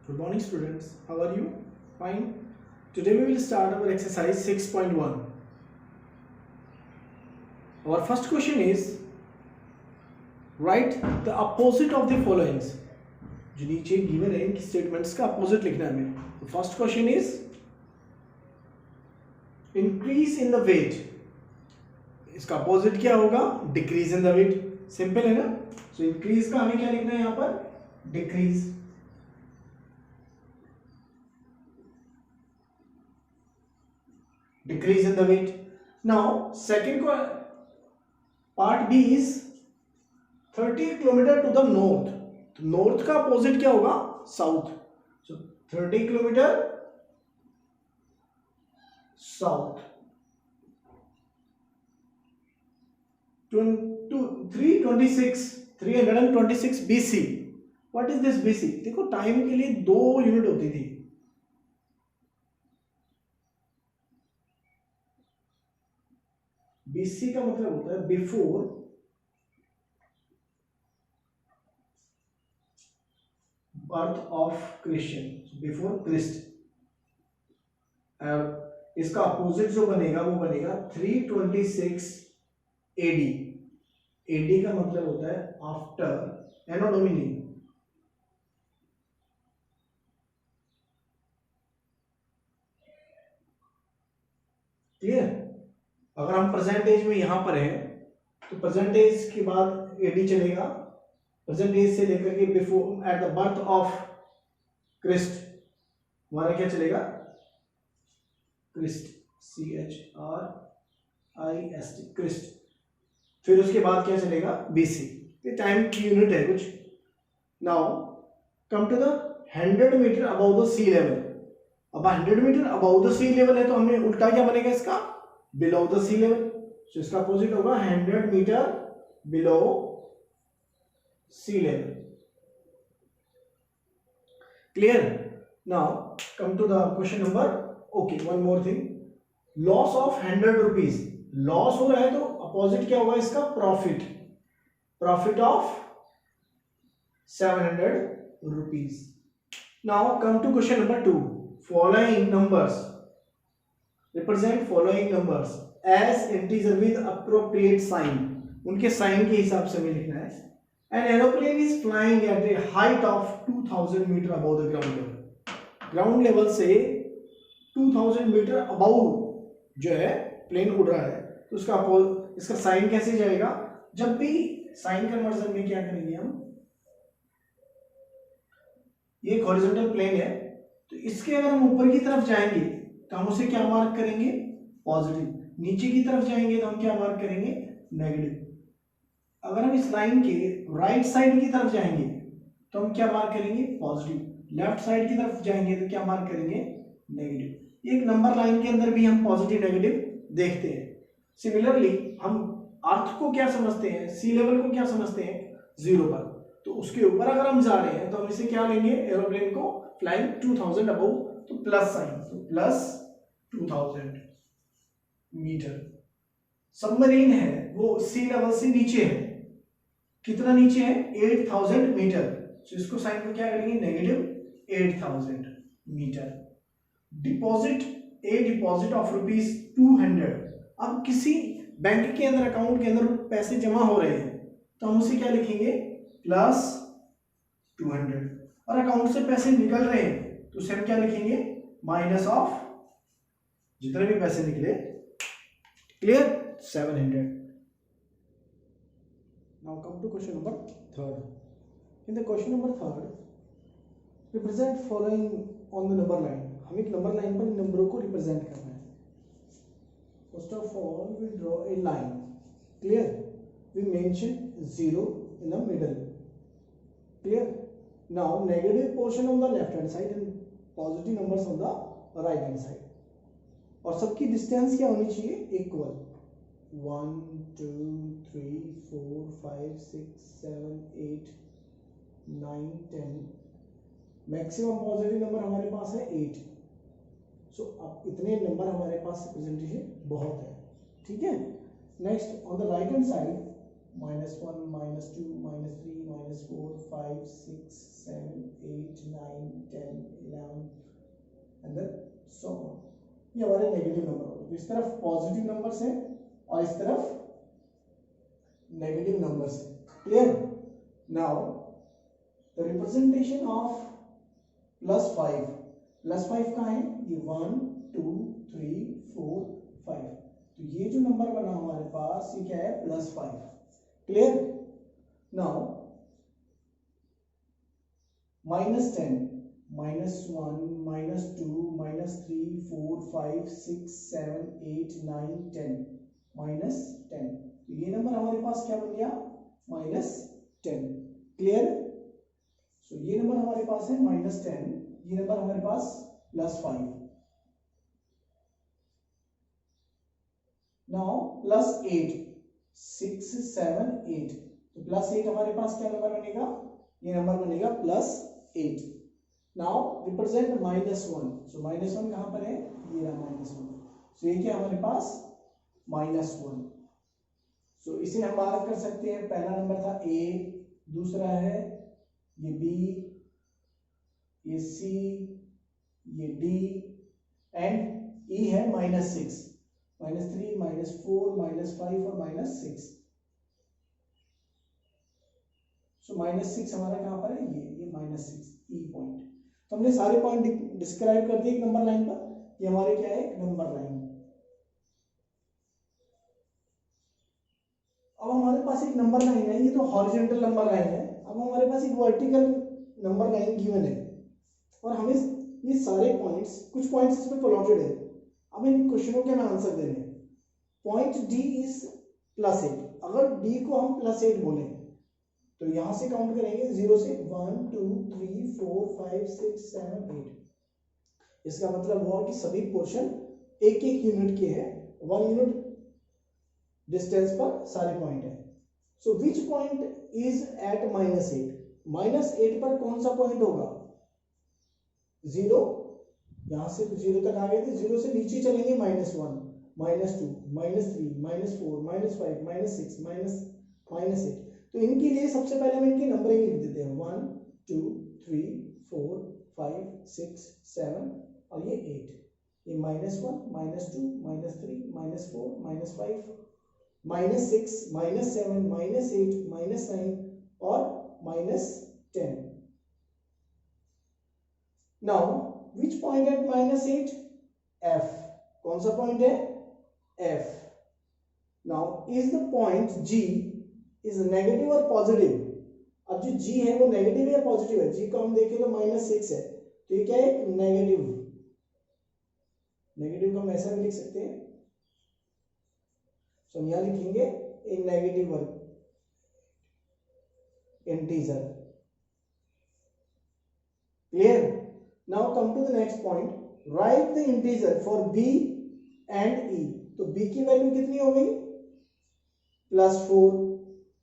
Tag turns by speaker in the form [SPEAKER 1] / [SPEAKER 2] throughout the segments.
[SPEAKER 1] Good morning students, how are you? Fine. Today we will start our exercise 6.1. Our first question is write the opposite of the followings. जो नीचे given है इनकी statements का opposite लिखना है हमें. The first question is increase in the weight. इसका opposite क्या होगा? Decrease in the weight. Simple है ना? So increase का हमें क्या लिखना है यहाँ पर? Decrease. Decrease in the weight. Now second part B is 30 kilometre to the north. तो north का opposite क्या होगा? South. So 30 kilometre south. 326 BC. What is this BC? देखो टाइम के लिए 2 यूनिट होती थी. BC का मतलब होता है before birth of Christian, before Christ. इसका अपोजिट जो बनेगा वो बनेगा 326 AD. AD का मतलब होता है आफ्टर एनो डोमिनी. क्लियर? अगर हम परसेंटेज में यहां पर हैं तो परसेंटेज के बाद एडी चलेगा. परसेंटेज से लेकर के before at the birth of Christ हमारा क्या चलेगा? Christ, CHRIST, Christ. फिर उसके बाद क्या चलेगा? BC. ये टाइम की यूनिट है कुछ. Now come to the 100 metre above the sea level. अब 100 metre above the sea level है तो हमें उल्टा क्या बनेगा इसका? Below the sea level. So इसका अपोजिट होगा 100 metre below sea level. Clear? Now come to the question number. Okay, one more thing. Loss of 100 rupees. Loss हो रहा है तो अपोजिट क्या होगा इसका? Profit. Profit of 700 rupees. Now come to question number 2. Following numbers represent following numbers as integer with appropriate sign. उनके sign के हिसाब से हमें लिखना है. An aeroplane is flying at a height of 2000 meter above the ground level. Ground level से 2000 metre above जो है प्लेन उड़ रहा है तो उसका इसका साइन कैसे जाएगा? जब भी साइन कन्वर्जन में क्या करेंगे हम, ये हॉरिजॉन्टल प्लेन है तो इसके अगर हम ऊपर की तरफ जाएंगे तो हम उसे क्या मार्क करेंगे? पॉजिटिव. नीचे की तरफ जाएंगे तो हम क्या मार्क करेंगे? नेगेटिव. अगर हम इस लाइन के राइट साइड की तरफ जाएंगे तो हम क्या मार्क करेंगे? पॉजिटिव. लेफ्ट साइड की तरफ जाएंगे तो क्या मार्क करेंगे? नेगेटिव. एक नंबर लाइन के अंदर भी हम पॉजिटिव नेगेटिव देखते हैं. सिमिलरली हम अर्थ को क्या समझते हैं? सी लेवल को क्या समझते हैं? 0 पर. तो उसके ऊपर अगर हम जा रहे हैं तो हम इसे क्या लेंगे? एरोप्लेन को फ्लाइंग 2000 अबव, तो प्लस साइन, तो प्लस 2000 मीटर. सबमरीन है वो सी लेवल से नीचे है. कितना नीचे है? 8000 मीटर. तो इसको साइन को क्या करेंगे? Negative 8000 metre. Deposit, a deposit of ₹200. अब किसी बैंक के अंदर, अकाउंट के अंदर पैसे जमा हो रहे हैं तो हम उसे क्या लिखेंगे? प्लस 200. और अकाउंट से पैसे निकल रहे हैं तो उसे हम क्या लिखेंगे? माइनस ऑफ जितने भी पैसे निकले. Clear? 700. Now come to question number 3. In the question number 3 represent following on the number line. हम एक नंबर लाइन पर नंबरों को रिप्रेजेंट करना है. First of all we draw a line. Clear? We mention 0 in the middle. Clear? Now negative portion on the left hand side and positive numbers on the right hand side. और सबकी distance क्या होनी चाहिए? Equal. 1 2 3 4 5 6 7 8 9 10. Maximum positive number हमारे पास है 8. सो अब इतने number हमारे पास रिप्रेजेंटेशन बहुत है. ठीक है? Next on the right hand side -1 -2 -3 -4 5 6 7 8 8 9 10 11 and then so on. ये हमारे नेगेटिव नंबर हो गए। इस तरफ पॉजिटिव नंबर्स हैं और इस तरफ नेगेटिव नंबर्स हैं। Clear? Now the representation of +5, +5 कहाँ है? ये 1 2 3 4 5, तो ये जो नंबर बना हमारे पास ये क्या है? +5। क्लियर? नाउ -10, -1 -2 -3 4 5 6 7 8 9 10, -10, तो ये नंबर हमारे पास क्या बन गया? -10। क्लियर? सो ये नंबर हमारे पास है -10, ये नंबर हमारे पास +5। नाउ +8, 6 7 8, तो +8 हमारे पास क्या नंबर बनेगा? ये नंबर बनेगा +8। नाउ रिप्रेजेंट -1, सो -1 कहां पर है? ये रहा -1, सो ये क्या हमारे पास? -1। सो इसे हम मार्क कर सकते हैं। पहला नंबर था A, दूसरा है ये B, ये C, ये D एंड E है -6, -3 -4 -5 और -6। सो -6 हमारा कहां पर है? ये -6 E पॉइंट। तो हमने सारे पॉइंट डिस्क्राइब कर दिए एक नंबर लाइन पर। ये हमारे क्या है? एक नंबर लाइन। अब हमारे पास एक नंबर लाइन है, ये तो हॉरिजॉन्टल नंबर लाइन है। अब हमारे पास एक वर्टिकल नंबर लाइन गिवन है और हमें ये सारे पॉइंट्स, कुछ पॉइंट्स इसमें प्लॉटेड है। अब इन क्वेश्चनों के हमें आंसर देने हैं। पॉइंट D इज +8, अगर D को हम +8 बोले तो यहां से काउंट करेंगे 0 से 1 2 3 4 5 6 7 8। इसका मतलब हुआ कि सभी पोर्शन एक एक यूनिट के हैं, 1 यूनिट डिस्टेंस पर सारे पॉइंट है। सो विच पॉइंट इज एट -8? -8 पर कौन सा पॉइंट होगा? 0, यहां से 0 तक आ गए थे, 0 से नीचे चलेंगे -1 -2 -3 -4 -5 -6 -8। तो इनके लिए सबसे पहले हम इनकी नंबरिंग लिख देते हैं, 1 2 3 4 5 6 7 और ये 8। ये -1 -2 -3 -4 -5 -6 -7 -8 -9 और -10। Now which point at -8? F। कौन सा पॉइंट है? F। Now is the point G is negative और पॉजिटिव? अब जो G है वो नेगेटिव या पॉजिटिव है? G को हम देखें तो -6 है, तो ये क्या है? नेगेटिव। नेगेटिव को हम ऐसा भी लिख सकते हैं, तो हम यहां लिखेंगे एक negative integer. Clear? Now come to the next point, write the integer for B and E। तो B की वैल्यू कितनी हो गई? +4,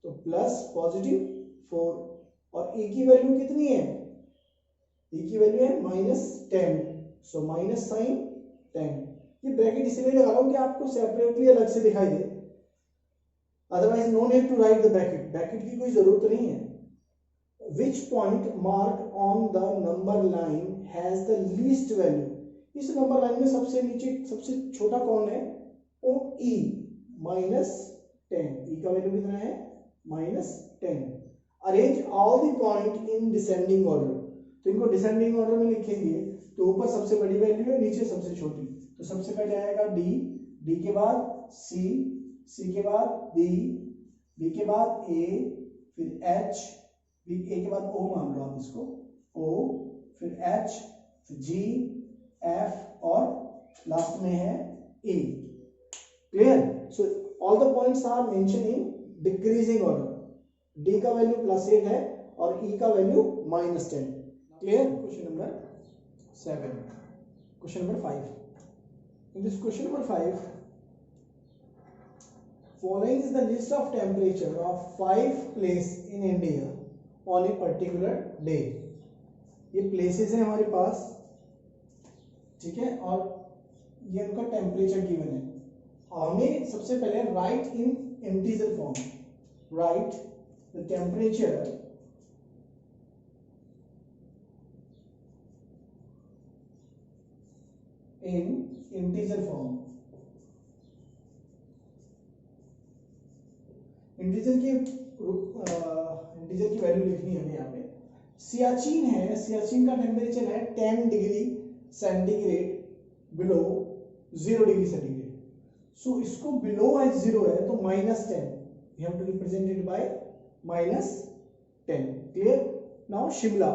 [SPEAKER 1] तो प्लस पॉजिटिव 4, और E की वैल्यू कितनी है? E की वैल्यू है -10, सो माइनस साइन 10। ये ब्रैकेट इसलिए लगा रहा हूं कि आपको सेपरेटली अलग से दिखाई दे, otherwise no need to write the bracket, bracket की कोई जरूरत नहीं है। Which point mark on the number line has the least value? इस नंबर लाइन में सबसे नीचे सबसे छोटा कौन है? वो E, -10। E का वैल्यू कितना है? -10। Arrange all the point in descending order. तो इनको डिसेंडिंग ऑर्डर में लिखेंगे, तो ऊपर सबसे बड़ी वैल्यू है, नीचे सबसे छोटी। तो सबसे पहले आएगा D, D के बाद C, C के बाद B, B के बाद A, फिर H, A के बाद O मान लो आप इसको, O, फिर H, फिर G, F और लास्ट में है A। Clear? So all the points are mention in decreasing order. D का वैल्यू +8 है और E का value -10। Clear? Question number 7, question number 5। In this question number 5, following is the list of temperature of 5 places in India on a particular day। ये places हैं हमारे पास, ठीक है, और ये उनका टेम्परेचर गिवन है। हमें सबसे पहले right in integer form, right the temperature in integer form. Integer की वैल्यू लिखनी है हमें यहाँ पे। सियाचिन है, सियाचिन का टेम्परेचर है 10 degree centigrade below 0 degree centigrade. So इसको बिलो है 0 है तो -10, we have to represent it by -10। Clear? Now Shimla,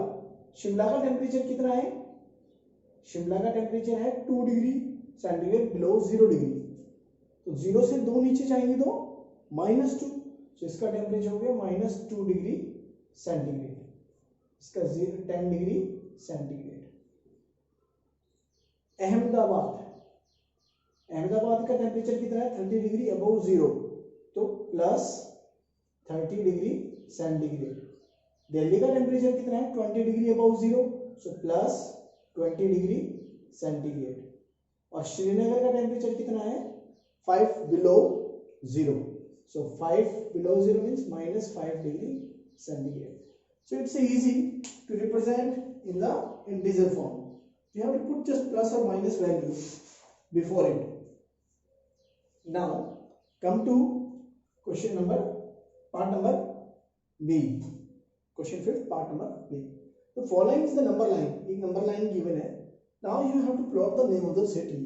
[SPEAKER 1] Shimla का टेम्परेचर कितना है? शिमला का टेम्परेचर है 2 डिग्री सेंटीग्रेड बिलो 0 डिग्री। तो 0 से 2 नीचे जाएंगे तो -2, तो इसका टेम्परेचर हो गया -2 डिग्री सेंटीग्रेड, इसका 10 डिग्री सेंटीग्रेड। अहमदाबाद, अहमदाबाद का टेम्परेचर कितना है? 30 डिग्री अबव 0, तो +30 डिग्री सेंटीग्रेड। दिल्ली का टेम्परेचर कितना है? 20 डिग्री अबव 0, सो +20 डिग्री सेंटीग्रेड। और श्रीनगर का टेम्परेचर कितना है? 5 below 0, so 5 below 0 means -5 degree centigrade. So it's easy to represent in the integer form. You have to put just plus or minus values before it. Now come to question number, part number B. Question 5, part number B. The following is the number line. एक number line given है. Now you have to plot the name of the city.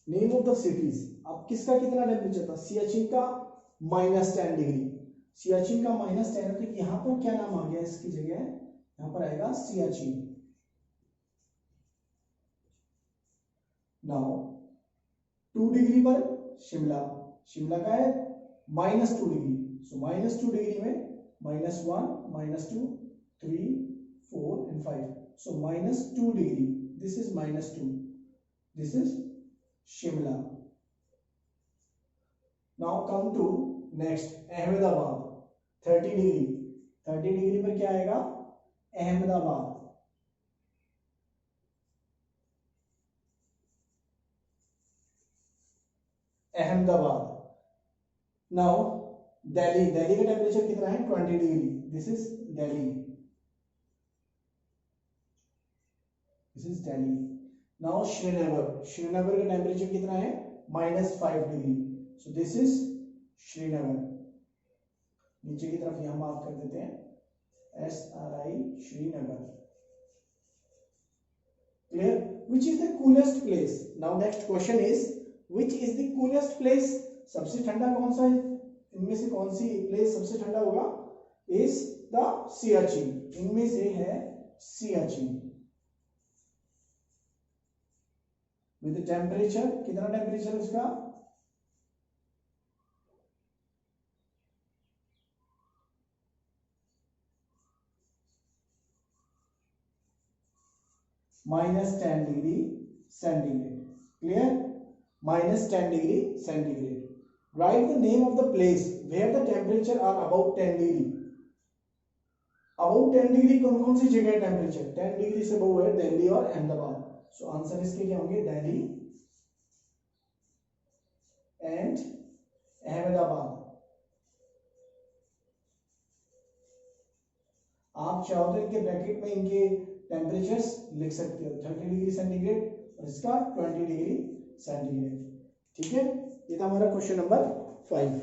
[SPEAKER 1] Name of the cities. अब किसका कितना temperature था? सियाचिन का -10 degree, Siachen का -10 है तो यहाँ पर क्या नाम आ गया इसकी जगह? यहाँ पर आएगा सियाचिन। नाउ 2 डिग्री पर शिमला, शिमला का है -2 डिग्री, सो -2 डिग्री में -1 -2 3 4 and 5, so -2 degree, this is -2, this is Shimla. Now come to next Ahmedabad, 30 degree, 30 degree पर क्या आएगा? अहमदाबाद। अहमदाबाद। Now दिल्ली, दिल्ली का टेम्परेचर कितना है? 20 degree, this is Delhi, this is Delhi. Now Srinagar, Srinagar का टेम्परेचर कितना है? -5 degree, so this is Srinagar. नीचे की तरफ यहां मार्क कर देते हैं SRI, Srinagar. Clear? Which is the coolest place? Now next question is which is the coolest place? सबसे ठंडा कौन सा है? इनमें से कौन सी प्लेस सबसे ठंडा होगा? इज द सियाचिन, इनमें से है सियाचिन। विद टेम्परेचर, कितना टेम्परेचर उसका? -10 degree centigrade. Clear? -10 degree centigrade. Write the name of the place where the temperature are about 10 degree. About 10 degree कौन कौन सी जगह टेम्परेचर 10 डिग्री से अबव है? दिल्ली और अहमदाबाद। सो आंसर इसके क्या होंगे? दिल्ली एंड अहमदाबाद। आप चाहो तो इनके ब्रैकेट में इनके टेम्परेचर्स लिख सकते हो, 30 डिग्री सेंटीग्रेड और इसका 20 डिग्री सेंटीग्रेड। ठीक है, ये था हमारा क्वेश्चन नंबर 5।